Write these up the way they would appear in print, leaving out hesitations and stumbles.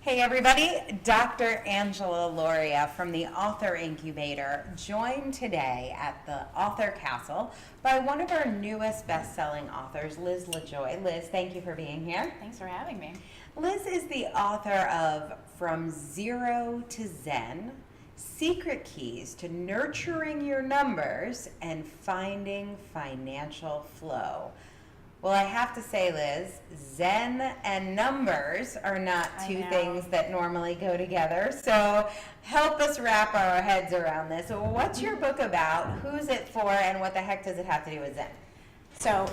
Hey everybody, Dr. Angela Lauria from the Author Incubator, joined today at the Author Castle by one of our newest best-selling authors, Liz Lajoie. Liz, thank you for being here. Thanks for having me. Liz is the author of From Zero to Zen, Secret Keys to Nurturing Your Numbers and Finding Financial Flow. Well, I have to say, Liz, Zen and numbers are not two things that normally go together. So help us wrap our heads around this. What's your book about? Who's it for? And what the heck does it have to do with Zen? So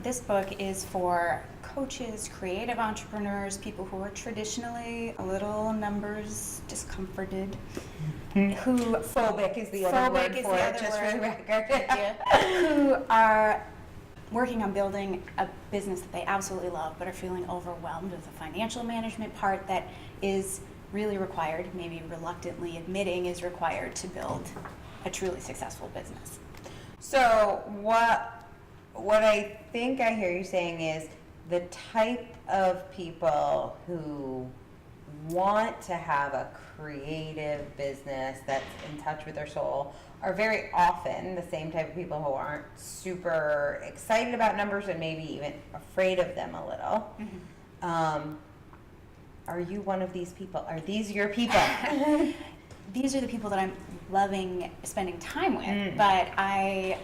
this book is for coaches, creative entrepreneurs, people who are traditionally a little numbers discomforted, who phobic is the other word for it, just for the record. Who are working on building a business that they absolutely love but are feeling overwhelmed with the financial management part that is really required, maybe reluctantly admitting is required to build a truly successful business. So what I think I hear you saying is the type of people who want to have a creative business that's in touch with their soul are very often the same type of people who aren't super excited about numbers and maybe even afraid of them a little. Mm-hmm. Are you one of these people? Are these your people? These are the people that I'm loving spending time with, but I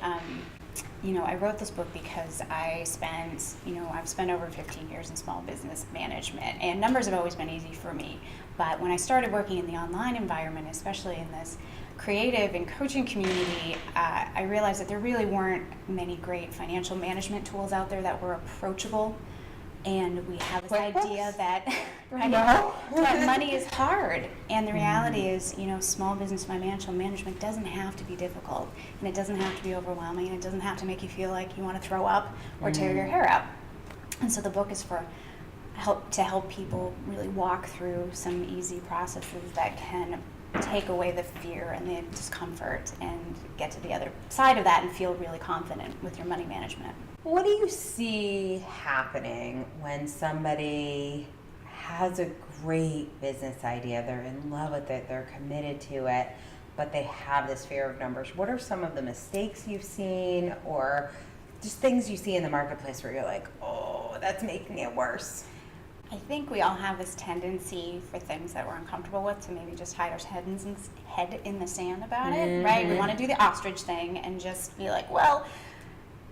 wrote this book because I've spent over 15 years in small business management, and numbers have always been easy for me. But when I started working in the online environment, especially in this creative and coaching community, I realized that there really weren't many great financial management tools out there that were approachable. And we have this idea that that money is hard. And the reality is, small business financial management doesn't have to be difficult, and it doesn't have to be overwhelming, and it doesn't have to make you feel like you want to throw up or tear your hair out. And so the book is to help people really walk through some easy processes that can take away the fear and the discomfort and get to the other side of that and feel really confident with your money management. What do you see happening when somebody has a great business idea, they're in love with it, they're committed to it, but they have this fear of numbers? What are some of the mistakes you've seen or just things you see in the marketplace where you're like, oh, that's making it worse? I think we all have this tendency for things that we're uncomfortable with to maybe just hide our head in the sand about it, right? We want to do the ostrich thing and just be like, well,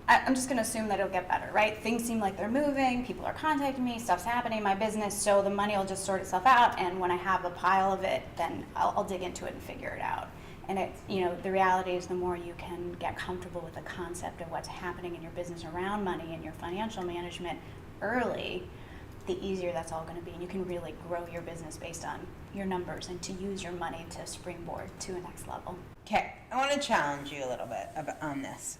I'm just going to assume that it'll get better, right? Things seem like they're moving, people are contacting me, stuff's happening in my business, so the money will just sort itself out, and when I have a pile of it, then I'll dig into it and figure it out. And the reality is the more you can get comfortable with the concept of what's happening in your business around money and your financial management early, the easier that's all going to be, and you can really grow your business based on your numbers and to use your money to springboard to a next level. Okay, I want to challenge you a little bit on this,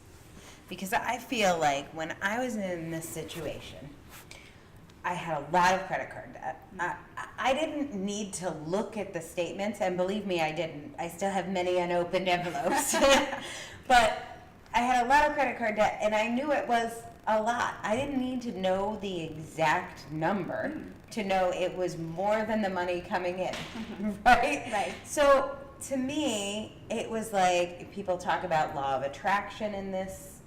because I feel like when I was in this situation, I had a lot of credit card debt. I didn't need to look at the statements, and believe me, I didn't. I still have many unopened envelopes. But I had a lot of credit card debt, and I knew it was a lot. I didn't need to know the exact number to know it was more than the money coming in, right? Right. So to me, it was like people talk about law of attraction in this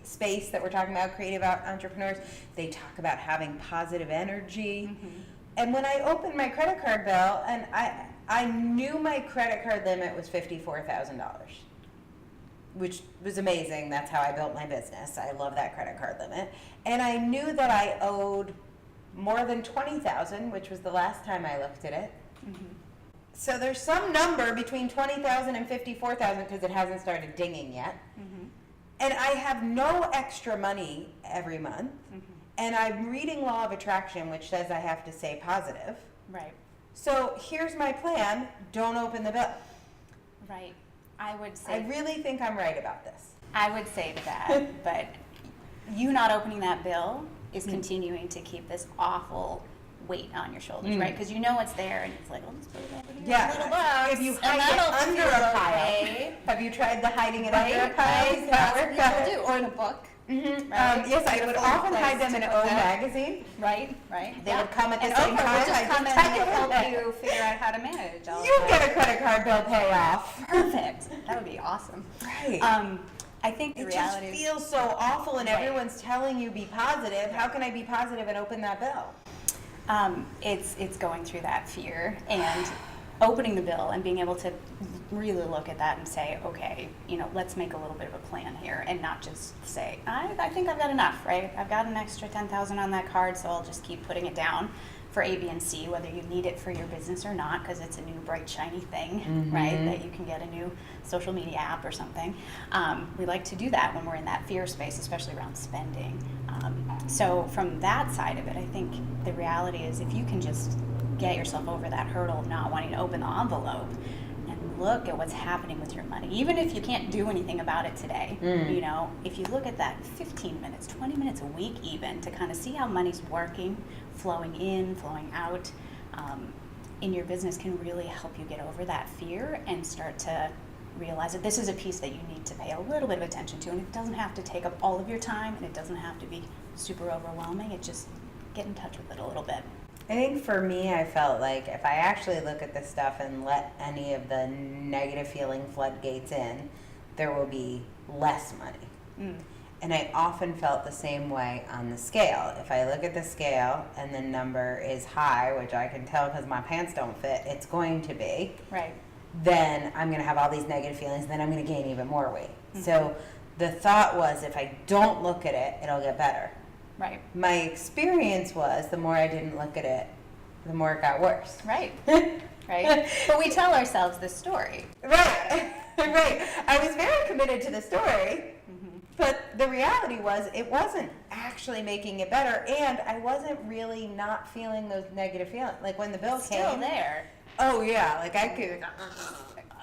space that we're talking about, creative entrepreneurs. They talk about having positive energy. And when I opened my credit card bill, and I knew my credit card limit was $54,000. Which was amazing. That's how I built my business. I love that credit card limit. And I knew that I owed more than $20,000, which was the last time I looked at it. So there's some number between $20,000 and $54,000 because it hasn't started dinging yet. And I have no extra money every month. And I'm reading Law of Attraction, which says I have to stay positive. Right. So here's my plan. Don't open the bill. Right. I really think I'm right about this. I would say that, but you not opening that bill is continuing to keep this awful weight on your shoulders, right? Because you know it's there, and it's like, oh, let's put it over here. Yeah, if you hide it under a pile. Have you tried the hiding it under a pile? That's what people do, or in a book. Mm-hmm. Right? Yes, I would Beautiful often place hide them to in put O that. magazine. Right. They would come at the and same Oprah time. would just I come in just and tuck help it in. you figure out how to manage all You of get that. a credit card bill payoff. Perfect. That would be awesome. Right. I think the It just reality is feels so awful, and Right. everyone's telling you be positive. How can I be positive and open that bill? it's going through that fear and opening the bill and being able to really look at that and say, okay, let's make a little bit of a plan here and not just say, I think I've got enough, right? I've got an extra 10,000 on that card, so I'll just keep putting it down for A, B, and C, whether you need it for your business or not, because it's a new bright shiny thing, right? That you can get a new social media app or something. We like to do that when we're in that fear space, especially around spending. So from that side of it, I think the reality is if you can just get yourself over that hurdle of not wanting to open the envelope and look at what's happening with your money, even if you can't do anything about it today, if you look at that 15 minutes, 20 minutes a week even, to kind of see how money's working, flowing in, flowing out, in your business can really help you get over that fear and start to realize that this is a piece that you need to pay a little bit of attention to, and it doesn't have to take up all of your time, and it doesn't have to be super overwhelming. It just get in touch with it a little bit. I think for me, I felt like if I actually look at this stuff and let any of the negative feeling floodgates in, there will be less money. And I often felt the same way on the scale. If I look at the scale and the number is high, which I can tell because my pants don't fit, it's going to be. Right. Then I'm going to have all these negative feelings, and then I'm going to gain even more weight. So the thought was if I don't look at it, it'll get better. Right. My experience was the more I didn't look at it, the more it got worse. Right. Right. But we tell ourselves this story. Right. Right. I was very committed to the story, but the reality was it wasn't actually making it better, and I wasn't really not feeling those negative feelings. Like when the bill Still came. there. Oh yeah, like I could.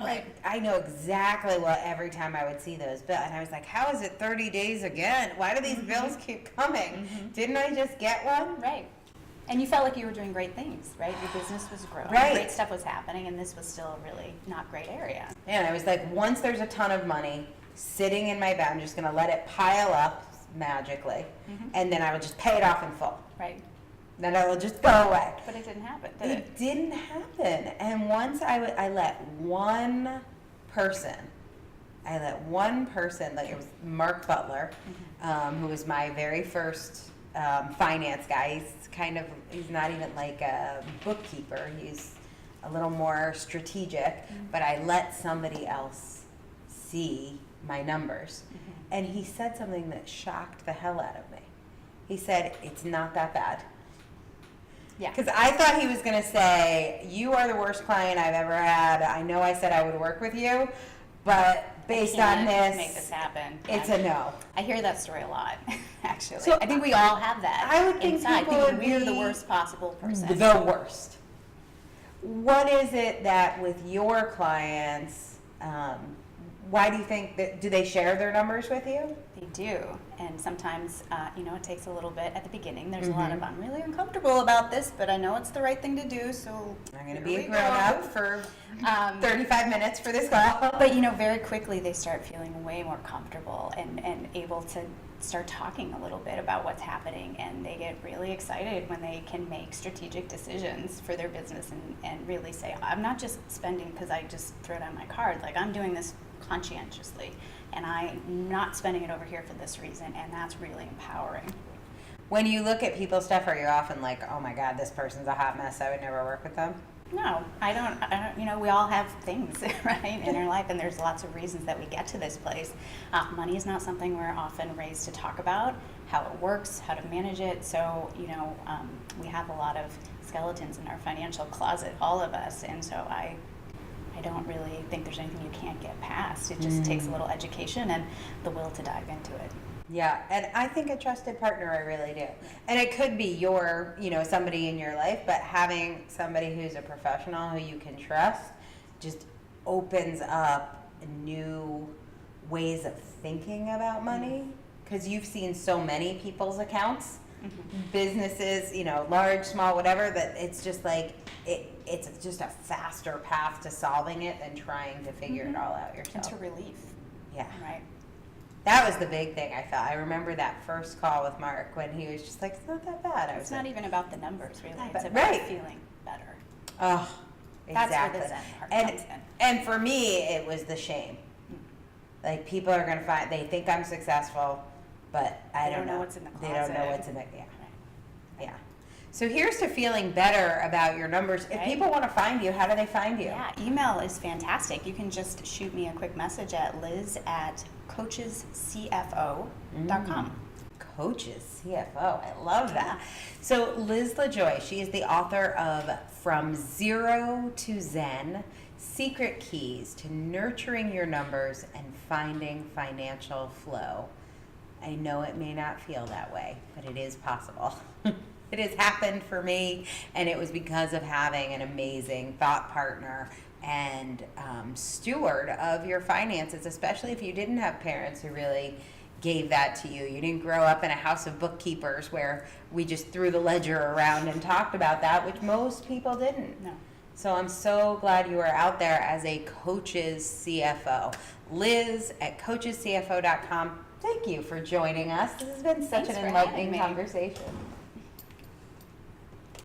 Right. I know exactly what every time I would see those bills, and I was like, "How is it 30 days again? Why do these bills keep coming? Didn't I just get one?" Right. And you felt like you were doing great things, right? Your business was growing, Right. great stuff was happening, and this was still a really not great area. And I was like, once there's a ton of money sitting in my bag, I'm just gonna let it pile up magically, and then I will just pay it off in full. Right. Then it will just go away. But it didn't happen, did it? It didn't happen. And once I let one person, like it was Mark Butler, who was my very first finance guy. He's not even like a bookkeeper. He's a little more strategic, but I let somebody else see my numbers. And he said something that shocked the hell out of me. He said, "It's not that bad." Yeah. Because I thought he was going to say, "You are the worst client I've ever had. I know I said I would work with you, but based on Can't this, make this happen. it's Yeah. a no." I hear that story a lot, actually. So I think we all have that. I would think inside, people would we're the be worst possible person. The worst. What is it that with your clients, why do you think that, do they share their numbers with you? They do, and sometimes, it takes a little bit at the beginning. There's a lot of, I'm really uncomfortable about this, but I know it's the right thing to do, so I'm going to here be a we grown go. up for 35 minutes for this call. But, very quickly they start feeling way more comfortable and able to start talking a little bit about what's happening, and they get really excited when they can make strategic decisions for their business and really say, I'm not just spending because I just throw it on my card, like I'm doing this conscientiously, and I'm not spending it over here for this reason, and that's really empowering. When you look at people's stuff, are you often like, "Oh my God, this person's a hot mess, I would never work with them"? No, I don't, we all have things, right, in our life, and there's lots of reasons that we get to this place. Money is not something we're often raised to talk about, how it works, how to manage it, so, we have a lot of skeletons in our financial closet, all of us, and so I don't really think there's anything you can't get past. It just takes a little education and the will to dive into it. Yeah, and I think a trusted partner, I really do. And it could be your, somebody in your life, but having somebody who's a professional who you can trust just opens up new ways of thinking about money. Because you've seen so many people's accounts, businesses, large, small, whatever, that it's just like, it's just a faster path to solving it than trying to figure it all out yourself. And to relief. Yeah. Right. That was the big thing I felt. I remember that first call with Mark when he was just like, it's not that bad. It's not even about the numbers, really. It's about Right. feeling better. Oh, That's exactly. where the Zen part and, comes in. and for me, it was the shame. Like, people are going to find, they think I'm successful, but I don't know. what's in the They don't know closet. what's in the, yeah. Right. Yeah. So here's to feeling better about your numbers. If Right. people want to find you, how do they find you? Yeah, email is fantastic. You can just shoot me a quick message at liz@coachescfo.com. Coaches, CFO. I love that. So Liz Lajoie, she is the author of From Zero to Zen, Secret Keys to Nurturing Your Numbers and Finding Financial Flow. I know it may not feel that way, but it is possible. It has happened for me, and it was because of having an amazing thought partner and steward of your finances, especially if you didn't have parents who really gave that to you. You didn't grow up in a house of bookkeepers where we just threw the ledger around and talked about that, which most people didn't. No. So I'm so glad you are out there as a coach's CFO. Liz at coachescfo.com. Thank you for joining us. This has been such Thanks an for enlightening having me. conversation.